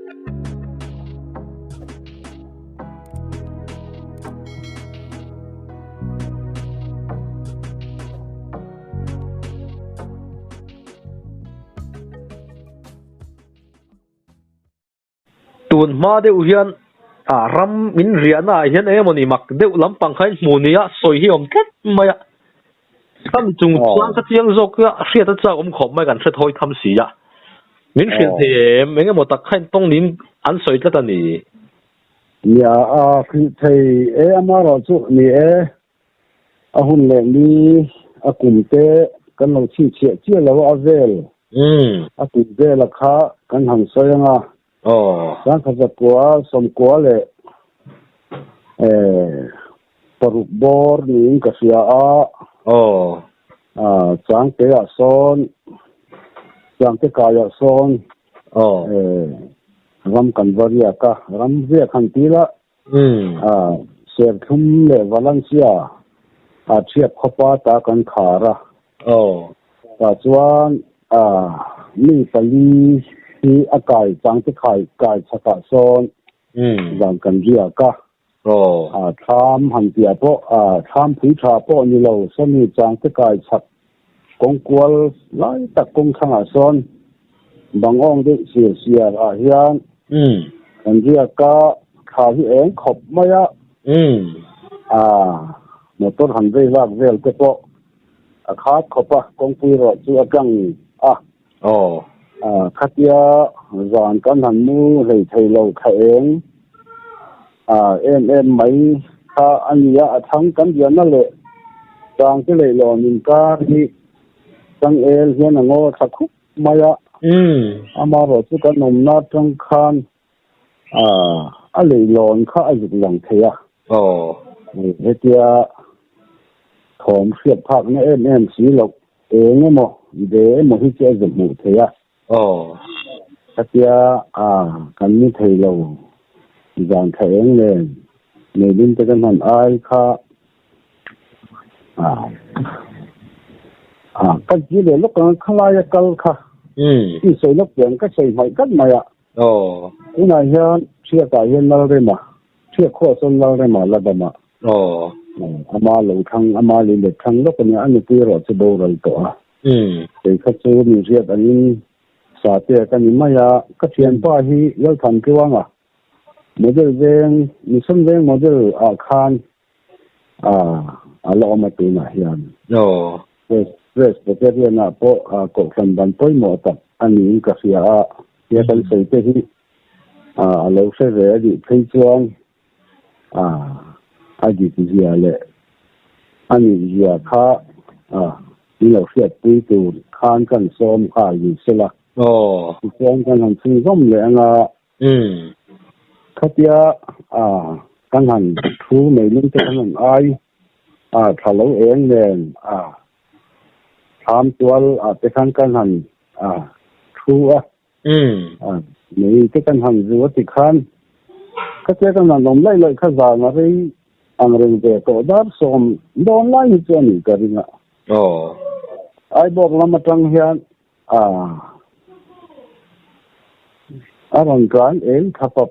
tuần ma de uhian ram min riana hian emoni mak deuh lampang khain hmunia soi hi om ket maya kan chung chuan ka tiang zok ya hriat a chak om khop mai kan thret hoi tham si ya min hriat them enge mo tak khain tong nin an soi tla tani ya khi thei amaro chu ni a hun le ni a kum te kan lo chi che lo avel a kum te la kha kan hang soyanga sang kha kwa som kwa le paruk bor ni ka sia sang te a son sang te ka ya son ram kan varia ka ram ve khan tila ser thum le valencia a thiap khopa ta kan khara ta chuan mi pali hi akai chang te kai chaka son jang kan ria ka tham han tia po tham phui tha po ni lo sami chang te kai chak kong kwal lai tak kong thanga son bangong de sia a hian kan ria ka kha hi eng khop maya motor han ve lak vel te po a khat khopa kong pui ro chu akang khatia zan kan han mu hei thei lo kha eng em mai kha ania athang kan dian na le tang te le lo nin ka ni tang el hian ngo thakhu maya amaro chu kan nom na tang khan a le lon kha a zik lang theya hetia thom hriat phak na em si lo enge mo de mo hi che zu mu theya hetia kan ni thei lo zan kha eng le ne din te kan han ai kha kan ji le lo kan khala ya kal kha i soi lo pen ka sei mai kan maya ina hian thia ka hian lo re ma thia kho son lo re ma la ba ma ama lo thang ama le thang lo kan ani pi ro che do ro to te kha chu mi riat ani sa te kan ni maya ka thian pa hi lo than ki wanga model veng ni som veng model khan lo ma tu na hian yes betul na po ko san ban poi mo ta ani ka sia ya kan sei te hi lo se re di phei chuan di ti ya le ani ya kha ni lo sia ti tu khan kan som kha yi se la chuan kan han chung zom le nga khatia kan han thu mai ning te kan ai thalo eng len tham tual te kan han thu ni te kan han zu ti khan khatia kan nom lai lai kha za na rei ang reng de to dar som don lai ni chani karinga ai bok lam tang hian arang kan eng thapap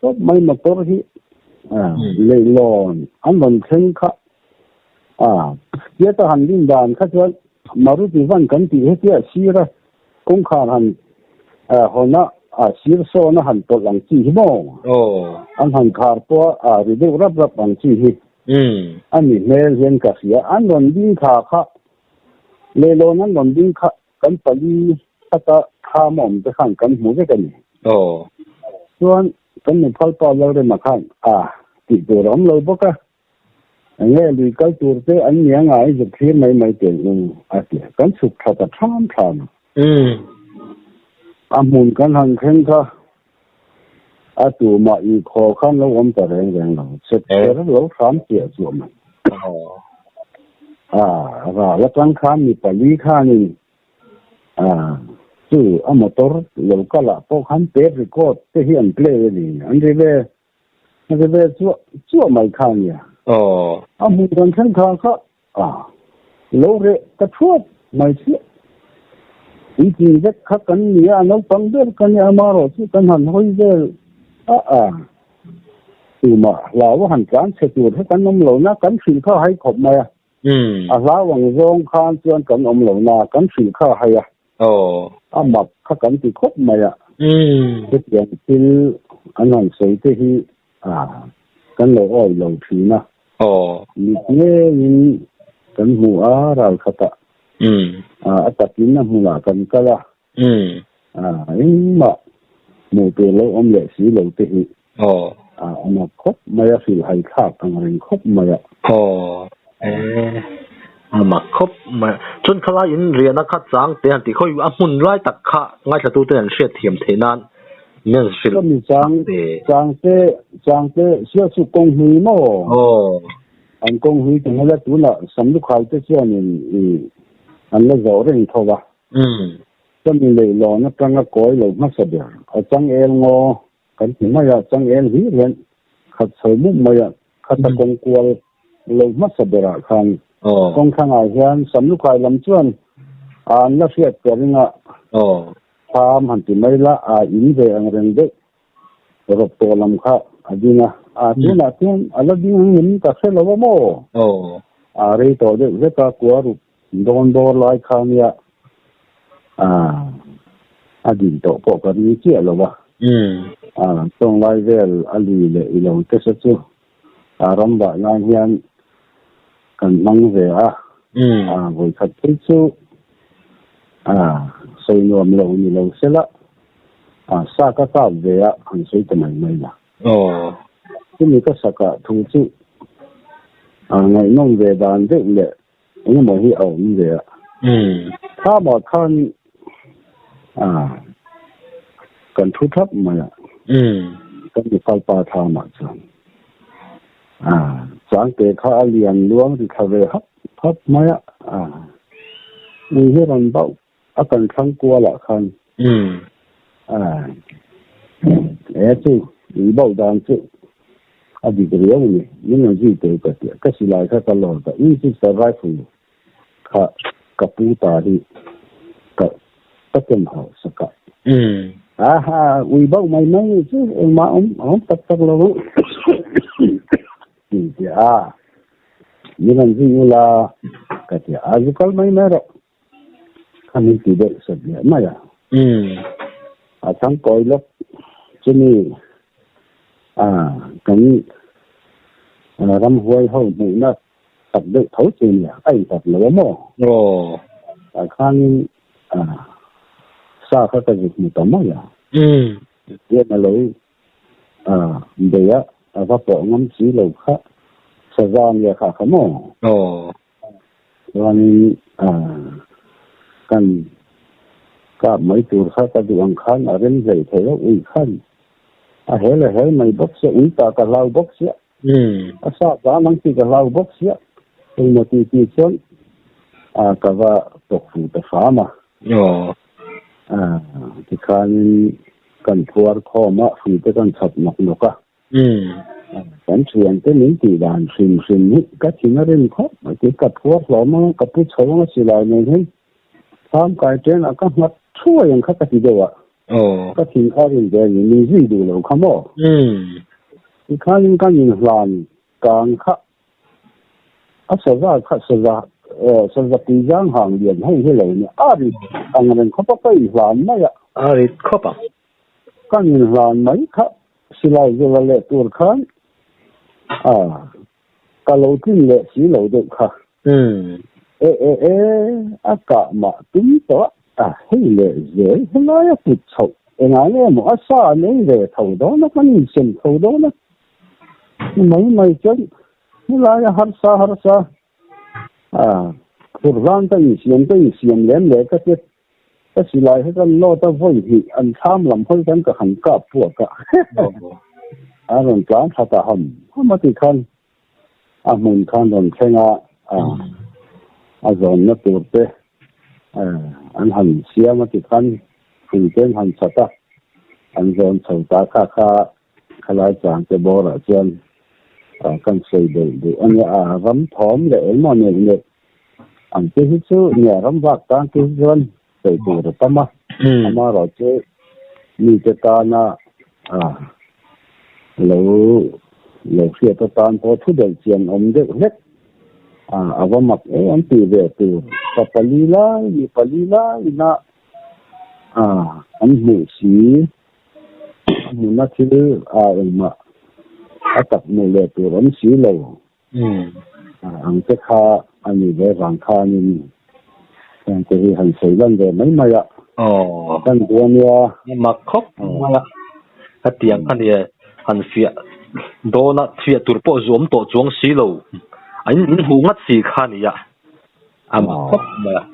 top mai motor hi leilon an don theng kha ya ta han din dan kha chuan maruti van kan ti he tia sira kong kha han hona sir so na han to lang chi hi mo an han khar po ri de rap ang chi hi ani mel hian ka sia an don din kha leilon an don din kha kan pali ata kha mom te khan kan mu ve kan chuan kan ni phal pa lo re ma khan ti do ram lo boka nghe lui cái tour te anh nhớ ngài giúp thêm mấy tiền kan sụp thật là tham muốn kan hàng khen ka tu mà y khó khăn lo om ta rèn rèn lo sẽ lo tham tiền cho mình và la tăng khám ni pali khan ni tu motor lo ka la po khan te record te hian play ni anh về chua mai khan ya muốn con thân khang khá lâu rồi ta thuốc mai chứ จริงๆคักกันเนี่ยน้องฟังเด้อกันเนี่ยมาโรที่กันหันห้อยเด้อคือมาเราหันการเสด็จให้กันน้ำเหลวนะกันฝีข้าวให้ขบมาเราหวังร้องคานเตือนกันน้ำเหลวนะกันฝีข้าวให้มักข้ากันติขบมาเด็กอย่างที่อันนั้นใส่ที่กันเราอ้อยเราผีนะมีเนี่ยกันหัวเราขัดอัตตินนะหัวกันก็ละมาหมู่ตัวเราอมเละสีเราที่มาคบมาสิให้ข้าทางเรื่องคบมามาคบมาจนขลายินเรียนนักขัดสังแต่หันที่เขาอยู่อามุนไล่ตักขะง่ายจะตัวเตือนเสียเทียมเทนันเนี่ยสิก็มีจังเตเชื่อสุกงหีโมอันกงหีถึงแล้วตัวละสำนึกใครจะเชื่อนี่อันละโจเรื่องเขาว่าก็มีเลยรอนักการก็ก้อยเลยมาเสียจังเอลงอกันถึงไม่อยากจังเอลหีเรียนขัดเสยมุกไม่อยากขัดตะกงกลัวเลยมาเสียคันกงข้างอาเฮียนสำนึกใครลำชวนอันละเสียเกิดงะทำหันที่ไม่ละอินเดียอันเรื่องเด็กรบตัวลำข้าดีนะตัวนั้นที่อันละดีเห็นกับเสลวโมเรื่องตัวเด็กเรื่องกลัวรูโดนลอยข้าเนี่ยดีตัวพวกกันนี่เจ้าหรอวะตรงไล่เวลอลีเลยอีหลงเทศจุรำบากงานเฮียนกันมังเสียบริษัทที่สุใส่นวมเรานี่เราเสร็จละสากก็ตัดเดียอันสวยแต่ไม่ละที่นี่ก็สักทุ่งจุไงน้องเวดานเด็กเลยนี่มันที่เอานี่เดียถ้าบอกท่านกันทุทับมาก็มีไฟป่าทามาจังสังเกตเขาเรียนล้วงที่ทะเลฮับมามีให้เราเบาอาการทั้งกลัวละคันจู่อีเบาดังจู่อดีตเรื่องนี้ยังจีเตก็เดียก็สิลายเขาตลอดแต่ยิ่งที่สบายฟูค่ะกับปูตาดีกับตะเกียงเขาสักอีเบาไม่จู่มาตัดเรายังจีอยู่ละก็เดียอาจุกัลไม่หรอกคันนี้ที่เด็กสักเดียไม่ทั้งก้อยลบจะนี่กันรำหวยห้องหมู่นักตัดเด็กเท่าเจียไอ้ตัดเหลือมั้งข้างซาเขาจะหยุดมันต่อมาอย่างเรื่องอะไรเดี๋ยวพอปองน้ำสีเหลืองค่ะสะท้อนเนี่ยค่ะขโมยวันนี้กันก็ไม่ตัวเขาจะดูอังคารอะไรนี่เลยเท่าอุ้ยขันเห็นไม่บอกเสียอุ้ยตากับเราบอกเสียทราบว่ามันที่กับเราบอกเสียเป็นโมทีที่ชนก็ว่าตกฝุ่นแต่ฟ้ามาที่การกันทัวร์ข้อมาฝุ่นแต่กันฉับหนักอ่ะฉันเชียนแต่หนึ่งตีด่านซิมนี่ก็ทิ้งอะไรนี่ครับที่กับทัวร์หล่อมากับผู้ชายมาสิลายเนี่ยให้ทำการเจนก็หัดช่วยอย่างเขาก็ที่เดียวก็ทิ้งข้าวเดียวมีสิ่งดูแล้วเขาบอกที่ข้ายังกันยิงหลานกลางข้าสระปีย่างห่างเดียนให้เราเนี่ยอันนั้นเขาก็ไปหลานไม่เขาปะกันยิงหลานไม่ข้าสิลายจะว่าเละตัวขันก็เราทิ้งเละสีเราเด็กค่ะอากาศมาตุ้มตัวให้เละเยอะให้เราอยากติดเฉาไงเนี่ยมันอาสาเนี่ยเลยเท่าดอกนะมันเส้นเท่าดอกนะไม่จนให้เราอยากหัดซาผู้ร้านตั้งเสียงเล่นเลยก็จะก็สิลายให้กันโลดตั้งไว้ที่อันข้ามลำห้อยกันก็หันกับพวกก็อันนั้นการทัดทำเขามาติดขันมุนขันโดนแข่งโดนนักตัวเตะอันหันเสียมาติดขันถึงเป็นหันสัตว์อันโดนสาวตาข้าขลายจางจะบ่ระเจียนกันใส่เดืออันนี้รำถอมเลยมันเนี่ยอันที่สุดเนี่ยรำวักต่างที่ส่วน tự chủ được tâm mà rồi chứ như cái ta na lâu lâu phía ta tan có thứ đầu tiên ông được hết và mặc anh tì về từ Palila na anh ngủ xí mình nói chứ mà tập mùa lệ từ anh xí lâu anh cái kha anh như vậy vàng kha như anh thì hành xử lên về mấy mai ạ anh buồn ya mặc khóc mai ạ cái tiếng anh thì anh phía đó là phía tụi bộ zoom tổ chuông xí lâu anh hú ngắt xí kha này ạ mặc khóc mai ạ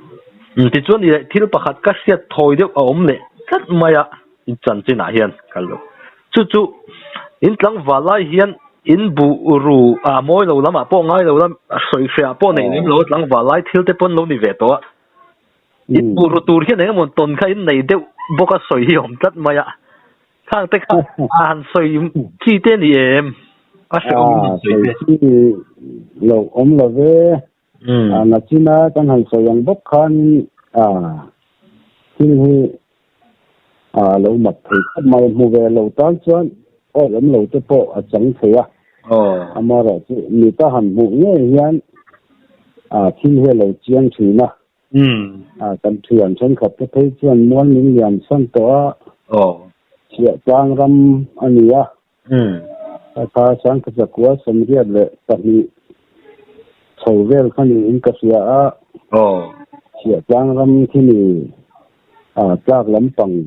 thì chuyện này thì nó bắt cái xe thôi được ổn đấy rất mai ạ chân trên nào hiện cái lúc chú in tlang valai hian in bu ru moi lo lama po ngai lo lam soi khia po nei nem lo tlang valai thil te pon lo ni ve to in bu ru tur hian nei mon ton kha in nei de boka soi hi om tat maya khang te kha han soi chi te ni em a soi soi chi lo om lo ve na china kan han soi yang bok khan chi hi lo mat thei mai mu ve lo tan chuan lắm lâu tới bộ chẳng thấy mà rồi người ta hẳn mũi hiền thiên hệ lâu chiang thủy na cần thuyền chân khắp cái thế chuyện muốn những liền sang đó chuyện trang ram anh ta sáng cái giấc quá sớm riết lệ tập đi sầu về khăn đi in cái gì chuyện trang ram thì này chắc lắm bằng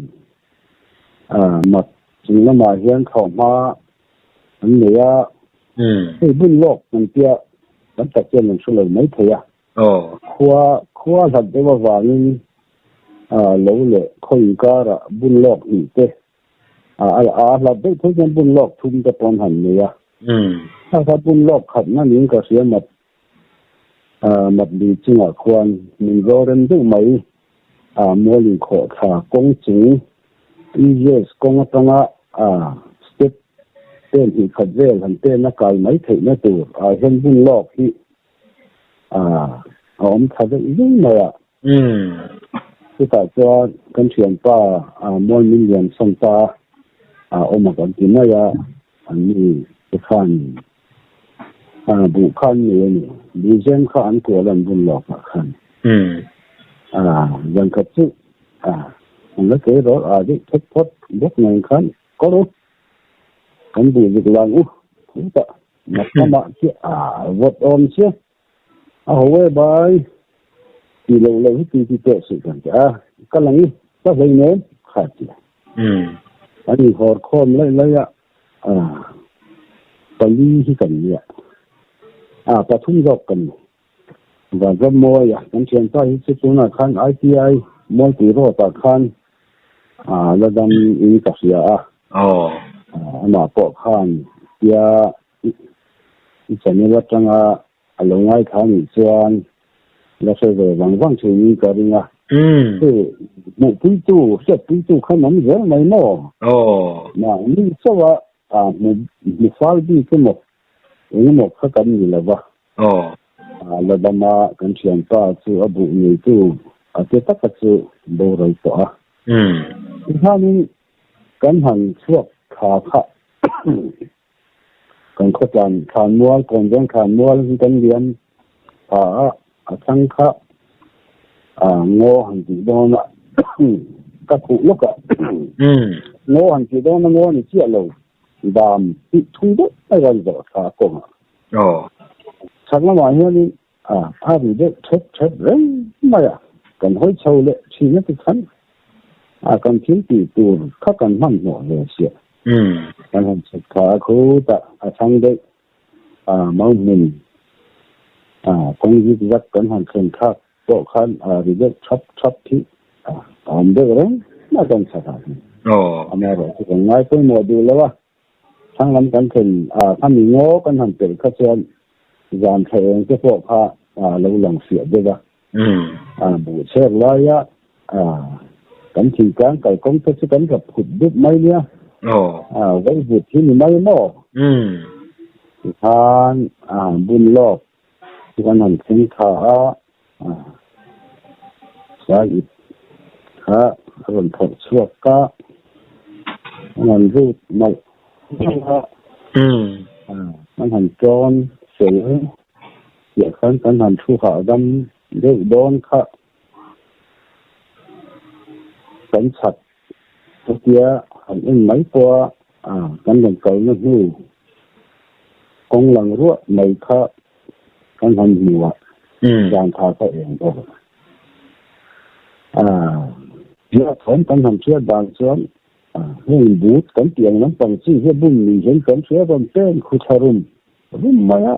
mặt chính là mà hiện khẩu mà anh này cái bên lộc mình kia vẫn tập trên mình số lượng mấy thế khoa thật đấy mà vàng lâu lệ khơi cả là bên lộc như thế là đấy thôi nhưng bên lộc thùng tập con hành nàyถ้าbên lộc khẩn nó những cái gì mặt đi chính là quan mình vô đến được mấy mua liền khổ thà công chính yes công tăng step tên thì khẩn về thành tên nó cài mấy thị nó từ dân buôn lộc thì ông thấy rất này cái tại cho con chuyện ta mỗi mình liền xong ta ông mà còn tin này anh đi cái khăn vụ khăn này đi dân khăn của lần buôn lộc khăn dân khất chứ nó kể đó đi thất thoát rất ngàn khăn có đâu anh bị việc làm cũng tạ mà các bạn chứ vật ôm chứ hồi bài thì lâu lâu thì tệ sự cần các lần các vậy nữa khác chứ anh họ con lấy tài lý thì cần gì ta thung dọc cần và dâm môi anh chuyện tay sẽ chúng là khăn ITI môi tỷ rồi ta khăn là đâm ý cả gì mà bộ khăn ya cho nên là trong lâu ngày khăn chuyện là sẽ về vắng chuyện cái gì thì một tí tu sẽ tí tu khăn nóng dễ mấy mò mà như sao một pháo đi cái một khắc cảnh gì là vậy là đâm cái chuyện ta chứ ở bộ người tu cái tất cả sự đồ rồi tỏ hắn cái hàng suốt khá còn có chuyện khán mua còn dân khán mua cái liền thằng khác ngô hàng gì đó nè các cụ lúc ngô hàng gì đó nó ngô này chia lâu đàm bị thung đất cái gì đó khá cùng chắc là mọi người vì đấy chết đấy mà cần hối sâu lệ chỉ nhất cái khăn cần kiếm tỷ tù các cần mặn nhỏ về chuyện cần hành sự khá khổ tạ sang đây máu mình công việc rất cần hành sự khác bộ khăn vì đấy chấp thì ông đấy đấy nó cần sao mà rồi thì còn ngay tôi mua đi là sang lắm cần thìn thằng mình ngó cần hành tự khắc chân giảm thể cái bộ ha lâu lòng sửa đấy吧buổi xe lại cảnh thì cái công thức cảnh gặp hụt đứt mấy nhá với việc thì mấy mỏ thì than buôn lộc thì con hành sinh khá sai ít ค่ะรุ่นถกชั่วก็มันรูดมามันหันโจรเสือเกี่ยวกันหันชูขาวดำเดือดโดนค่ะสันสัตว์ตัวเตี้ยหันเอ็นไหมตัวกันหลังเก่านั่นอยู่กองหลังรั้วไม่ค่ะกันหันหัวยางพาเขาเองก็เยอะถอนกันหันเชื่อบางส่วนให้บูดกันเตียงนั้นปังซี่ให้บุญมีเห็นกันเชื่อบนเต้นคุชารุมรุ่มมาอ่ะ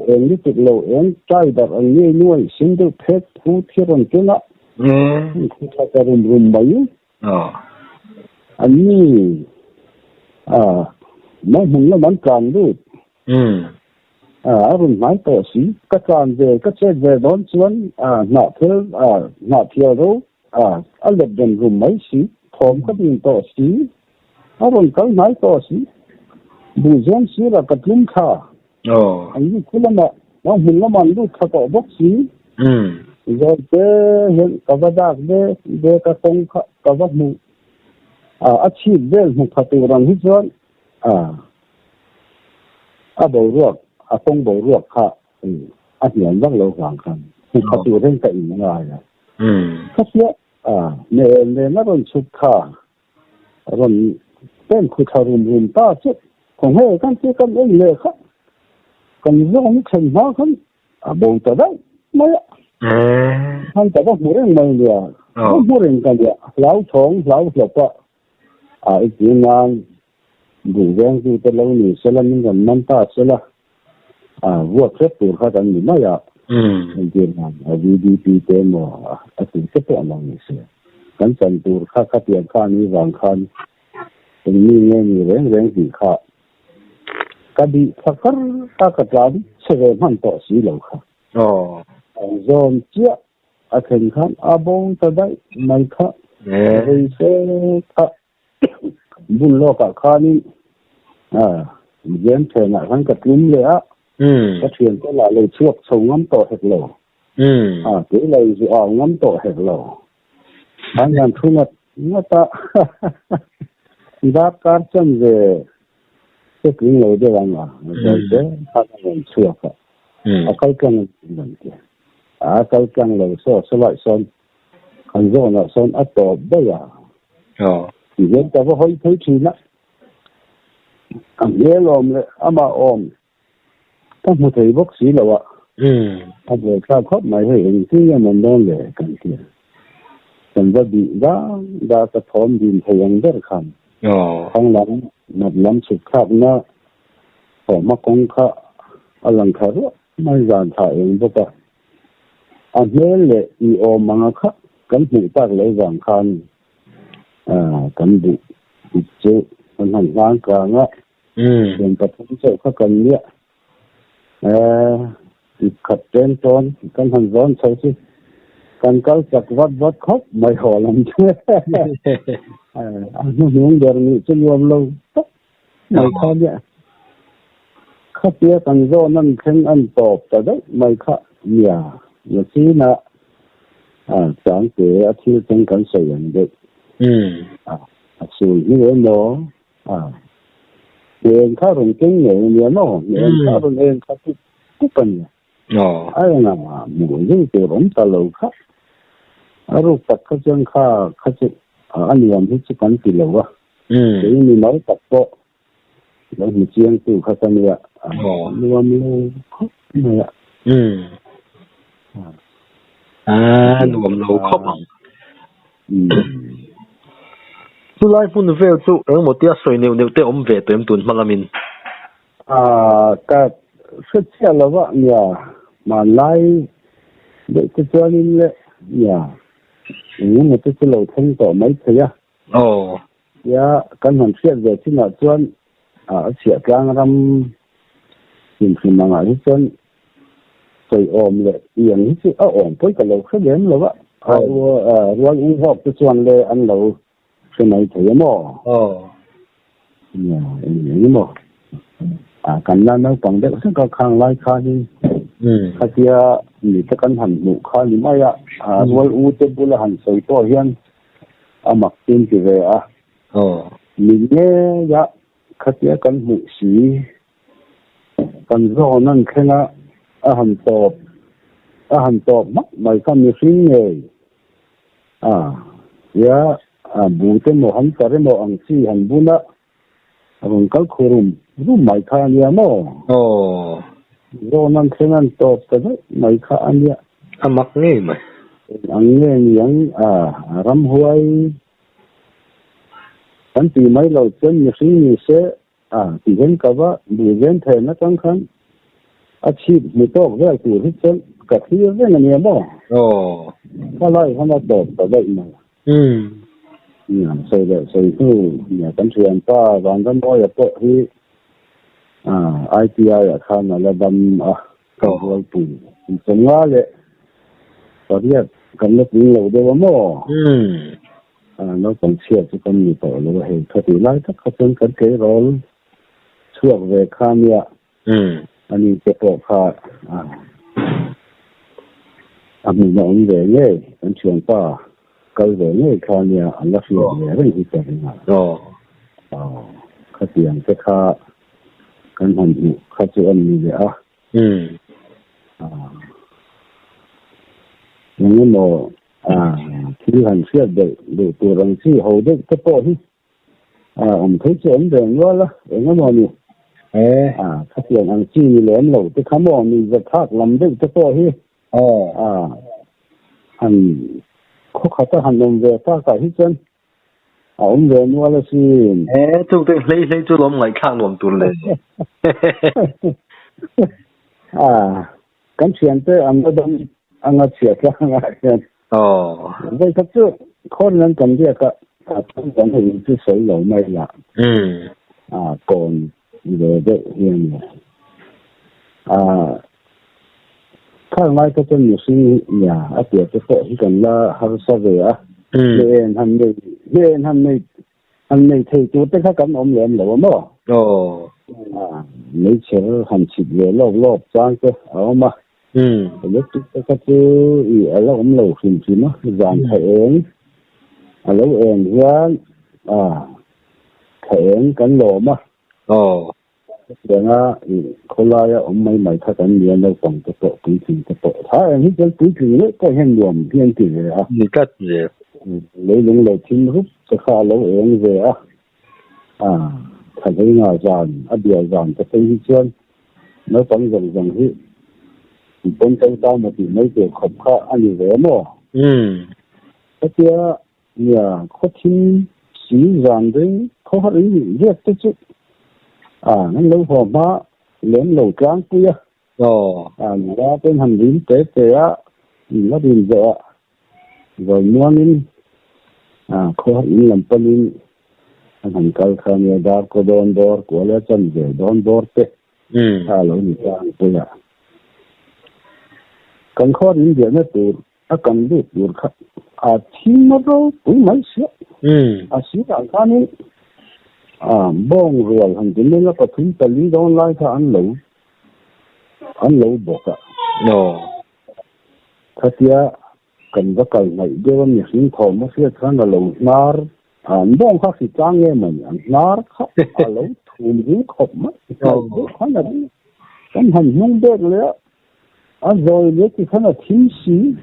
เองนี่ติดโลเองใจแบบอันนี้น่วยสิ่งที่เพชรผู้ที่รันเจ้าละคุชารุมรุ่มไปอันนี้ไม่เห็นแล้วมันกลางด้วยรุ่นไม้ต่อสีก็กลางเวก็เช็ดเวโดนส่วนหน้าเที่ยวรู้อะไรเดินรุ่มไม้สีผมก็ยิงต่อสีรุ่นก็ไม้ต่อสีดูเส้นสีแล้วก็ทุ่มข้าอันนี้คุณละมาเราเห็นแล้วมันดูขต่อบกสีเห็นกับว่าดักเดกระตงกับว่ามูอาชีพเดินหุบขติรังหิจวนบ่รวกตงบ่รวกค่ะเหียนว่าเราฟังกันหุบขติเรื่องแต่อีกไม่ได้ก็เสียเนี่ยนักเรียนสุขารุ่นเป็นคุชารุมตาจุดของเฮกันที่กันเองเลยครับกันยังไม่ถึงมากันบ่ตัวได้ไม่ท่านแต่ว่าผู้เรื่องไม่เนี่ยผู้เรื่องกันเนี่ยเราท้องเราเสียก็อีกงานดูแรงที่จะเล่านี่เสร็จแล้วมันมันตาเสร็จแล้ววัวเช็ดตัวเขาจะมีไม่อ่ะจริงๆนะVDP เต็มอ่ะถึงจะเป็นอะไรนี่สิกันจันตัวข้าเตียนข้านี้วางข้าตรงนี้เนี่ยมีแรงสีข้าก็ดีสักครั้งตากระจายเชื่อมันต่อสีเหล่าข้าโซนเจ้าถึงขั้นบงจะได้ไม่ข้าเรื่องเสียข้าบุญโลกข้านี้เยี่ยมเชิญทั้งกระตุ้มเลยอ่ะก็เทียนก็ละเลยช่วงส่งน้ำต่อเหตุโลหรือเลยจะออกน้ำต่อเหตุโลบางอย่างทุนน่าจะดับการจำเลยจะกินเลยได้บ้างอ่ะเดี๋ยวถ้าเป็นช่วงก็ใครกันเหมือนกันใครกันเลยสลายส่วนขันโซนส่วนอัตโตได้อ่ะเห็นแต่ว่าเขาใช้ชีนะเยลมเลยมาอมถ้ามุทัยบกสีแล้วอ่ะถ้าเกิดข้าวครบไม่เห็นที่มันโดนเลยกันทีฉันว่าดีดาจะพร้อมดินพยังเดินขันข้างหลังนับล้ำสุดข้าวนะพอมาคงข้าอลังคาร์ไม่ยานถ่ายเองพวกอันนี้เลยอีโอมังค่ะกันหูตักเลยอย่างคันกันดุเจ้ามันหันล้างกลางอ่ะเป็นประตูเจ้าข้ากันเนี่ยติดขัดเต้นจนกันหันร้อนใช่สิกันเก้าจากวัดครบไม่หอลำเชื่ออันนี้เดี๋ยวนี้จะรวมเราไม่พอเนี่ยข้าเตี้ยกันโซนั่นเข่งอันตอบแต่ได้ไม่ข้าเนี่ยอย่างที่นะจางเก๋อาทิตย์เป็นกันเสียงเด็กสูงนี่เนาะเองข้ารงเก่งเนี่ยเนาะเองข้ารงเองข้าทุกปัญญาไอ้น่ะหมู่ยิ่งเติมตลอดค่ะรูปตัดเขาจังข้าจะอันนี้อันที่จะกันติเลวะเดี๋ยวมีน้อยตัดก็แล้วมีเชียงตู่เขาจะเนี่ยรวมเลยเนี่ยรวมโลครบสุไลปุ่นเวลจุหมดที่สวยนิวเตอมเวเต็มตุนมาลามินก็สุดเชื่อแล้วว่าเนี่ยมาไล่เด็กตัวนี้เลยเนี่ยนี่มันจะเราทั้งต่อไม่ใช่ยกันมันเชื่อเด็กที่น่าจวนเสียกลางรำยิ่งขึ้นมาที่จนใส่อมเลยอย่างนี้สิอมพุ่งกับเราขึ้นเลี้ยงเลยว่าร้อยอุ้งหอบจวนเลยอันเราคือไหนถือหม้อเนี่ยอย่างนี้หม้อกันนั้นเราฟังเด็กซึ่งก็ข้างไล่ข้านี่ khát kia mình chắc chắn hẳn mũ khá ni mai nuôi u tế bù là hẳn sợi to hiền mặc tin thì về mình nghe ya khát kia cần mũ xí cần rõ năng khen hẳn top mất mày không như sinh nghề ya bù tế mũ hẳn tare mũ ăn xí hẳn bù na ang kal khurum ru mai kha ania mo ro nan khenan top ta mai kha ania amak nge mai ang nge yang ram huai kan ti mai lo chen ni sing ni se ti gen ka ba bu gen the na tang khan achi mi tok ve tu ri chen ka thi ve na nia mo ka lai han na top ta dai ma xây thu nhà cánh thuyền ta còn cái môi ở chỗ thì ITI ở khăn là đâm cầu hơi tù sống quá lệ có biết cần nó cũng lâu đâu mà nó còn chia cho con nhiều tổ là hệ thật thì lại tất cả những cái kế rồi thuộc về khăn nha anh ấy sẽ bỏ khá mình nói về nhé cánh thuyền ta câu về người khăn nhà anh đã hiểu về cái gì vậy cái tiền cái khá cái hành vụ khá chịu anh như vậy nhưng mà khi hành xét để tụi rằng chỉ hầu được cái bộ thì ông thấy chuyện về nó là để nó mà nhiều cái tiền anh chỉ lớn lâu cái khám mà mình vật thác làm được cái bộ thì anh khó khăn ta hành động về ta cái hết chân ông về mua là xin chúng tôi lấy chú lắm lại khang lòng tuần lên cái chuyện tới anh có đông anh có chuyện cái anh chuyện vậy thật sự khó nên cần gì cả không cần thì cứ sấy lẩu mày là còn về đấy hiện khai mai cái chân nhiều sinh nhà ở tiệm cái chỗ cần là hàng sao về lên hành này thì chú tất cả các ông làm lâu mà mấy chế hành chỉ về lốp trang cái mà lúc tất cả chú ở lâu ông lâu phim nó dàn thèn lâu em ra thèn cắn lỗ mà Yang kolai ông mấy mấy thằng anh liền đâu bằng cái bộ cái bộ thà anh cái này có hiện luồng hiện tiền rồi你干gì lấy những lời tin hút cái khá lâu em về thằng ấy ngồi dàn bây dàn cái tên chuyện nó vẫn dần hết bốn trăm tao một tỷ mấy triệu khổng khá anh về mà cái kia nhà có tin sĩ dàn đấy có hết ý gì rất chứ nó lâu hồ má lớn lầu tráng kia ra tên hành lý tế nó đi dựa rồi mua nên khó hình làm phân hành cầu khăn nhà đá có đón bor của lẽ chân về đón bor tế lâu đi tráng kia cần khó hình địa nó tụt cần đi tụt khắc thiên nó đâu cũng mấy xíu xíu đàn khá nên bong rồi hành chính nó có thứ tự lý đó lại cho anh lẩu bột thật ra cần có cái này để mình sinh thọ nó sẽ thành là lẩu nar bong khác thì trang nghe mình nar khác lẩu thùm rú khop mất cái là cái hành nhung bớt rồi rồi nếu thì thành là thiên sĩ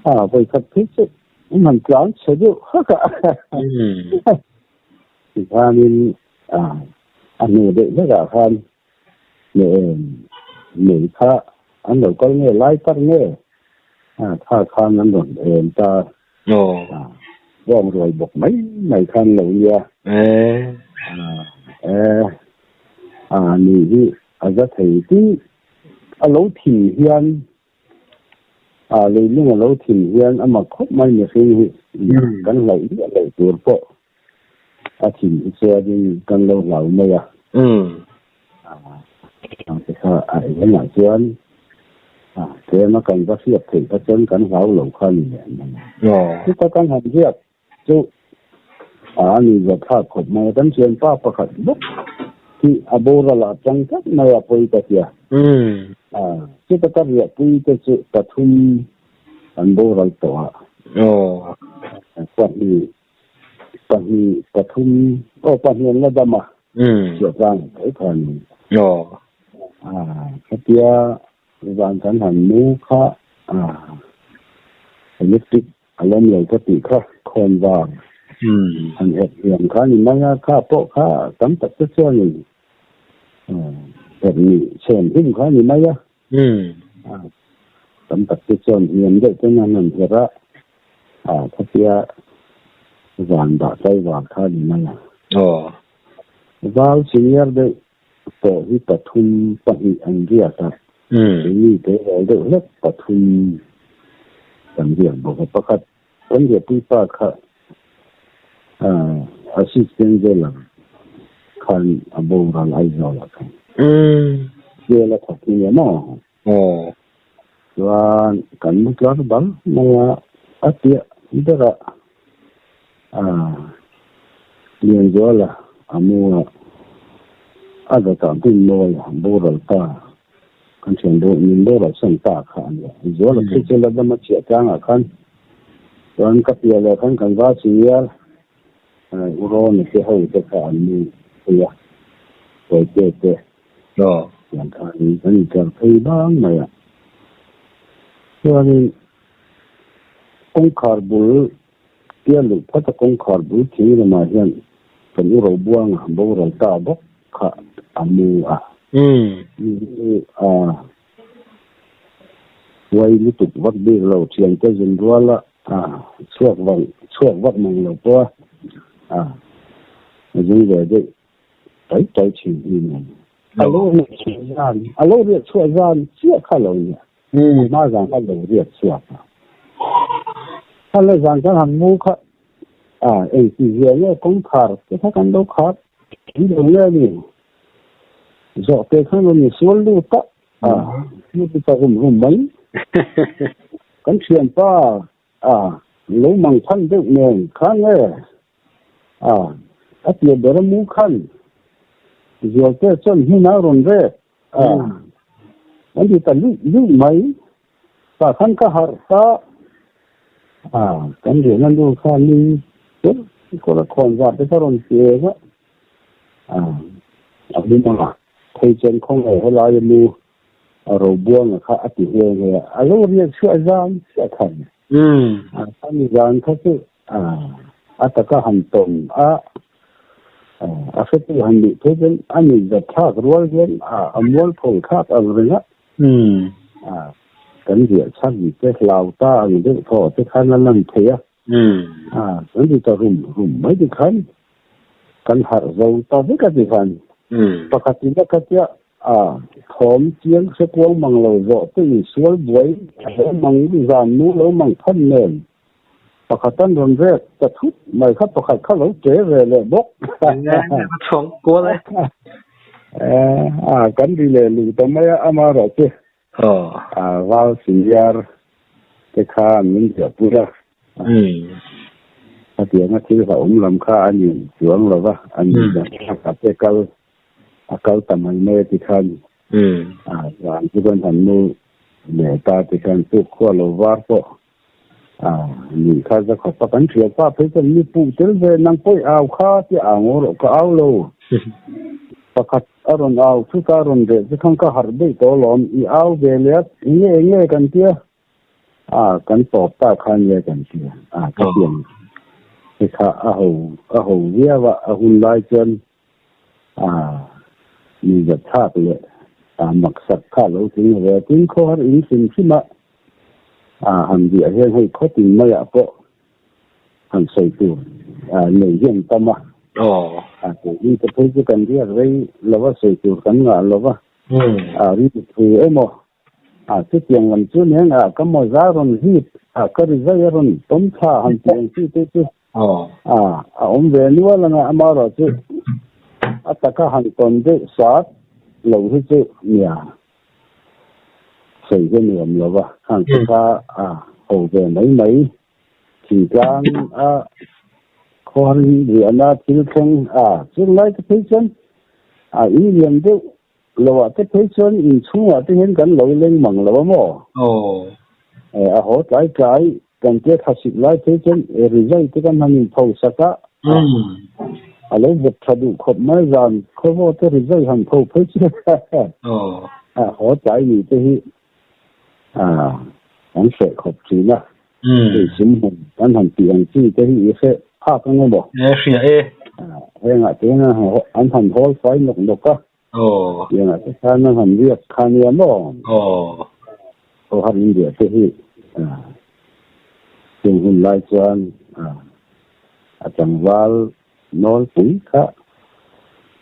vậy thật thế chứ mình chán sẽ được thì ra nên anh người đệ rất là khan người khác anh đầu có nghe lái tắt nghe tha khan anh rồi em ta vòng rồi bọc mấy ngày khan lâu nha nị rất thầy tí lâu thì hiền lấy những cái lâu thì hiền mà khóc mấy người sinh cái lấy tuổi bộ thì xe đi cần lâu lâu mới thì sao cái nhà chuyên thế nó cần có siết thì có chân cần lâu lâu khăn chứ có cần hành siết chú anh giờ thà khóc mà cần chuyên pa pa khát bút thì bố ra là chẳng cách mà bôi cái gì chứ ta cái việc quy cái sự tập trung anh bố rồi tổ quan hệ tập trung quan hệ là đâm mà chuyện rằng cái phần cái kia rằng cái hành mũ khác nhất định làm lời cái tỷ khác còn vào hành hiện khác như mấy khác bộ khác tấm tập chất cho mình hiện xem hình khác như mấy tấm tập chất cho hiện đấy cho nên mình sẽ ra cái kia rằng đã tay vào khác như mấy vào senior đấy tổ hi tập trung quan hệ anh kia ta như thế đấy rất tập trung làm việc bộ phận khác vấn đề quy tắc khác assistant về là kan abo ran ai rồi là kan kia là thật nhiều nó và kan mất là bằng mà ở kia đó là liền rồi là amu ở cái cảm tin rồi abo rồi ta kan chuyện đó nhìn đó là sang ta kan rồi là cái là đó mà chuyện trang kan còn cái kia là kan vào senior uron ke ho te ka ni ya ko te yang ka ni ka thei bang ma ya cho nên công khảo bul kia lu phát công khảo bul thì là mà hiện phần uro buang bo ra ta bok ka amu quay lúc tục vắt đi lâu chuyện tới dừng qua là suốt vắt mong lâu qua bây giờ đấy tới chuyện gì này alo việc suốt gian chưa khai lâu nhỉ mà rằng khai lâu việc suốt khai lâu rằng cái hàng mua khác ấy thì giờ này cũng khát cái thằng ăn đâu khát cái điều này nè rồi cái khăn nó suốt luôn ta như cái tao cũng mấy cái chuyện ta lỗ măng thân được nè khá nghe at ye bere mu khan zote chon hina ron re andi ta li mai ta khan ka har ta kan re nan do khan ni ko la kon za te ron che ga abi ma thei chen khong e la ye lu ro buang kha ati he ge alo ri chu azam cha khan ani zan kha se ataka hantom afeti hanbi tegen ani the thak rol gen amol phol khat agrenga kan dia chagi te lauta ani de tho te khan lan theya kan di ta rum mai di khan kan har zo ta de ka di khan pakati da katya thom chiang se kwang mang lo zo te sual boy mang di zan nu lo mang phan nen pakatan ron re ta thut mai khat pakhat kha lo che ve le bok chong ko le kan di le lu ta mai amaro che vào senior cái kha min ja pura tiếng thì là làm kha anh xuống rồi va anh là cái câu tầm anh mê thì khan và cái bên thành nu để ta thì khan tu khoa lo var po ni kha za kha pa kan thia pa pe kan ni pu tel ve nang poi au kha ti angor ka au lo pakat aron au thu ka ron de ji khang ka har be to lom I au ve le nge kan tia kan to ta khan ye kan tia ka tiang ki kha a ho via wa a hun lai chen ni ja tha le mak sat kha lo tin ve tin kho har in sin sima han dia he hoi kho tin ma ya po han sei tu nei yen ta ma thì cái thứ cái cần thiết với là vad sự chủ cần là vad ri thì em mà cái tiền làm chút nữa cái mọi giá rồi hít cái giá rồi tóm cha hàng tiền chứ ông về nữa là mà rồi chứ tất cả hàng tuần đấy sát lâu hết chứ nhà xây cái niệm là vad hàng cái hậu về mấy chỉ đang con thì anh đã thiếu không chứ lấy cái thế chân ý liền đấy lo te pe chuan in chunga te hen kan lo leng mang lo mo a ho tai kai kan te khasip lai te chuan result te kan hanin phau saka a lo vet thadu khop mai zan khobo te result han phau phai chi a ho tai ni te hi an se khop chi na sim hon kan han ti an chi te hi se pha kan ngo bo nga te na an han hol fai nok ka nga te san na han riak khan ya mo ho han india te hi ting hun lai chuan a changwal nol pui kha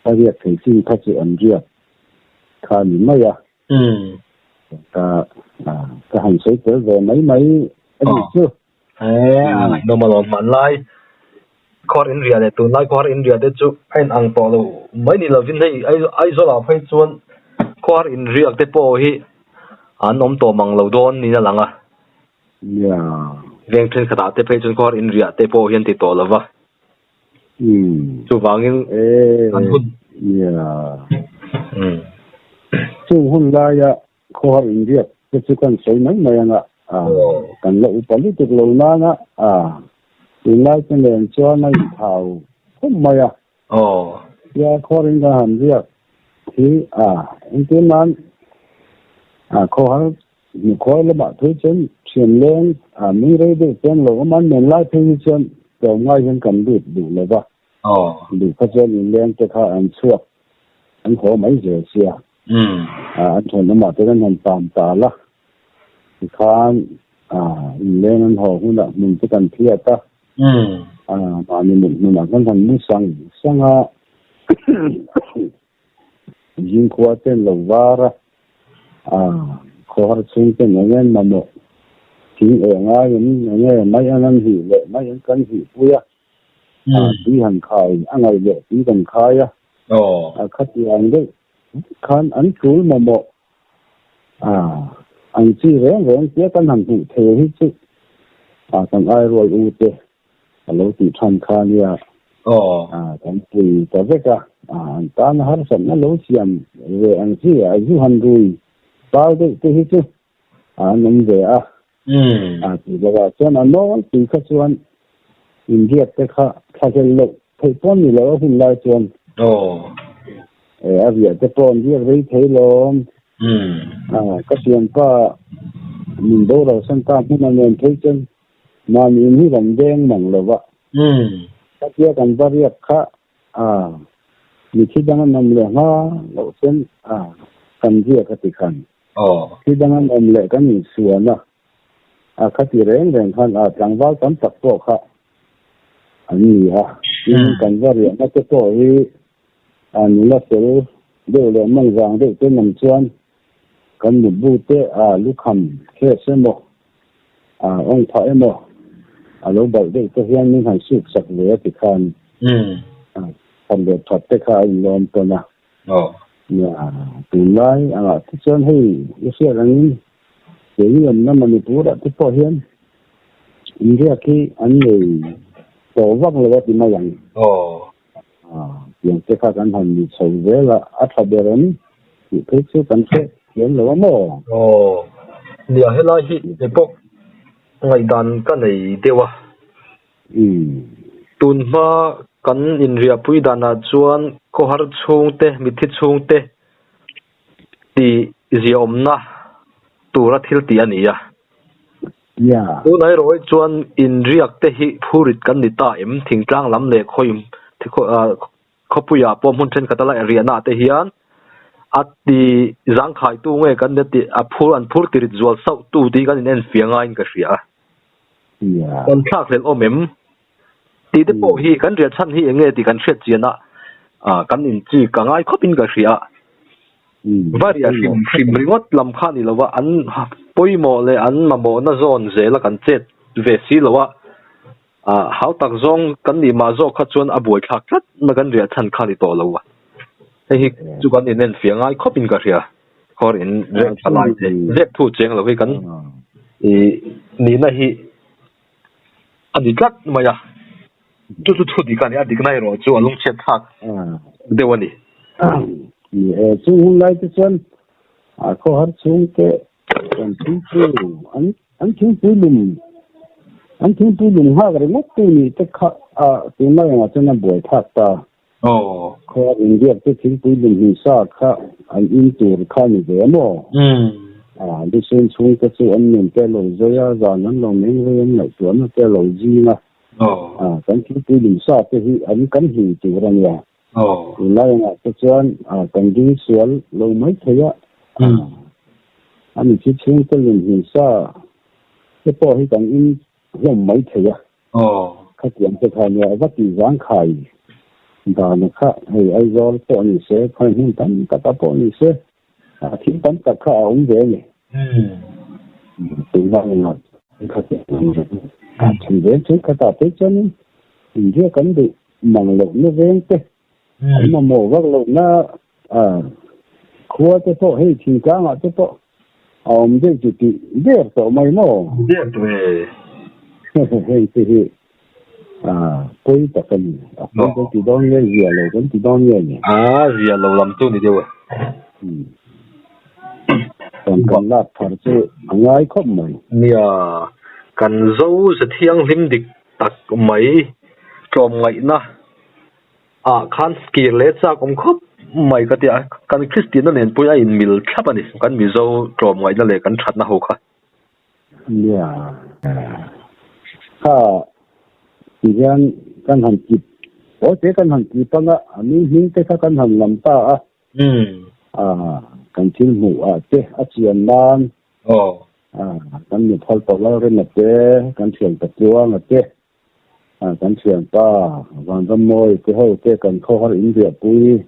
a riak thei chi kha chi an riak khan ni mai ya ka han sei te ve mai ani chu no malon man lai khor in ria de tu lai khor in ria de chu ain ang to lo mai ni lovin hei ai zo la phai chuan khor in ria te po hi an om to mang lo don ni na langa veng thlen khata te phai chuan khor in ria te po hian ti to lova chu wangin an hun chu hun la ya khor in ria te chu kan sei mai anga kan lo politic lo na in lai chen len chuan mai thau khum mai ya khor in ga han ria thì anh tin man khó ni khó là bạn thấy chân chuyển lên mình đây được chân là man mình lại thấy chân rồi ngay chân cầm được đủ là ba đủ cái chân lên cho họ ăn suốt anh khó mấy giờ xia anh thôi nó mà tới anh tạm tả là thì khan lên anh họ cũng đã mình chỉ cần thiệt ta mà mình là con thằng muốn sangyin kwa ten lo vara khor chung ten ngen ma mo ting nga yin nge mai anan hi le mai an kan hi puya ti han khai angai le ti kan khai khat yang de khan an chul ma mo an chi reng tie kan han tu the hi chu kan ai roi u te alo ti than khan ya kan pui ta veka tan har san na lo siam ve ang chi a ju han rui bao de te hi chu nam ve ti ga chuan an no ti kha chuan india te kha gel lo thei pon ni lo hun lai chuan avia te pon dia rei thei lo ka siam pa min do ro san ta hu na nen thei chen ma ni hi ram deng mang lo wa ka tia kan ba riak kha ni khi đang nằm lệ ha lậu chân cần gì cái gì khăn khi đang nằm lệ cái gì xuân cái gì rèn khăn chẳng vào tấm tập bộ khá anh ha nhưng cần vào riêng cái tập bộ thì anh là sẽ đều là mong rằng đều trên nằm chuan cần một bút tê lúc hầm khi xem một ông phải một lúc đầu đây tôi hiện những hành sự sạch về cái khăn phần được thuật tất cả luôn tôi nào từ nay cái chân hay cái xe là những cái gì mà mình bố đã tiếp bỏ hiên như thế khi anh người tổ vắc là thì mà rằng những cái khác anh hành bị sầu về là ắt phải để đến thì cái số cần sẽ hiện là mồ nhiều hết lo gì để bốc ngày đàn cái này tiêu tuần mà kan in ria pui dana chuan ko har chung te mithi chung te ti ziom na tura thil ti ani tu nai roi chuan in riak te hi phurit kan ni ta em thingtlang lam le khoim khopuya pom hun then katala area na te hian ati zang khai tu nge kan ne ti a phur an phur tirit zual sau tu ti kan en fianga in ka ria kon thak le omem ti te po hi kan ria chan hi enge ti kan hret chiana kan in chi ka ngai khopin ka ria varia sim ringot lam kha ni lawa an poimo le an mamo na zone zela kan chet ve si lawa how tak zong kan ni ma zo kha chuan a boi thak tat ma kan ria chan kha ni to lawa hi chu kan in en fia ngai khopin ka ria khor in rek palai te zep thu cheng lo hi kan ni na hi ani kat maya tu di kan ya dik nai ro chu alung chet thak dewani chung lại cái chân có hết chung cái còn chính phủ anh chính phủ lùm ha cái ngốc tu ni cái tiếng nói là cho nên buổi thắt ta có India cái chính phủ lùm hình sa anh in tour như vậy mà đi xem chung cái sự anh nhìn cái lối rồi giờ nó lòng mình với anh lại chuẩn cái lối gì mà cái chính phủ lùm sa cái anh cắn hình chịu ra nhà thì nói là cái chuyện cần đi xuống lâu mấy thế anh chỉ chung cái lùm hình sa cái bộ thì cần in lòng mấy thế các chuyện cái thay nhà rất là giảng khai đó là khác hay ai rồi bộ như thế phải hình thành các bộ như thế thì tấm tất cả ông về này từ đó là các chuyện về chứ các ta thấy cho nên thì cái cần bị mong lục nó về thế mà mổ vác lục nó khua cái bộ hay thì cả mà cái bộ ông đây chỉ biết tổ mày nó biết về hay thì tôi tập cái tôi chỉ đón nghe gì rồi vẫn chỉ đón nghe nhỉ gì lâu lắm tu đi đâu còn là thật sự ngay không mày nia cần dấu sẽ thiêng lim địch tắc mấy trộm ngày na khan skill lệ cha cũng khóc mày cái tiệt kan Christian nó nên bôi in mil tháp anh kan mi dấu trộm ngày na lệ kan chặt na hậu khá nia thì kan hành kịp có thể kan hành kịp tăng mình hiện tại kan hành làm ta kan chim hủ thế chuyện nan kan nhập phật tổ lao lên thế kan chuyện tập chúa là thế kan chuyện ta van tâm môi cái hậu thế kan khó hơn India bui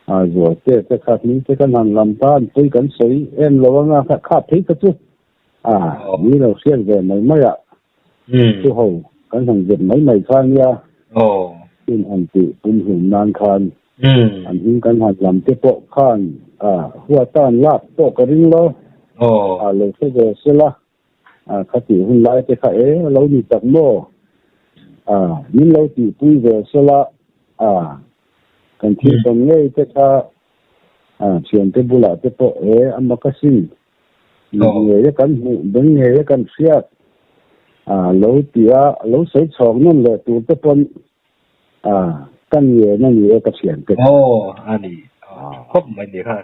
rồi thế cái khác mình thế kan hành làm ta tôi kan sấy em lo nga khác thấy cái chứ như là xuyên về mấy chứ hậu kan hành việc mấy khai nha tin hành tự tin hùng nan khan anh hình kan hành làm tiếp bộ khan hoa tan lát bộ cái ring lo lời cái về xí la khách chỉ hùng lại cái khai lâu đi tập mô nhưng lâu chỉ vui về xí la cần thiết còn nghe cái chuyện cái bù lại cái bộ anh mà cái gì người cái cần đứng người cái cần siết lâu tía lâu sấy chồng nên là tụi cái con căn nhà nó nhiều cái chuyện cái anh đi không mấy đi ha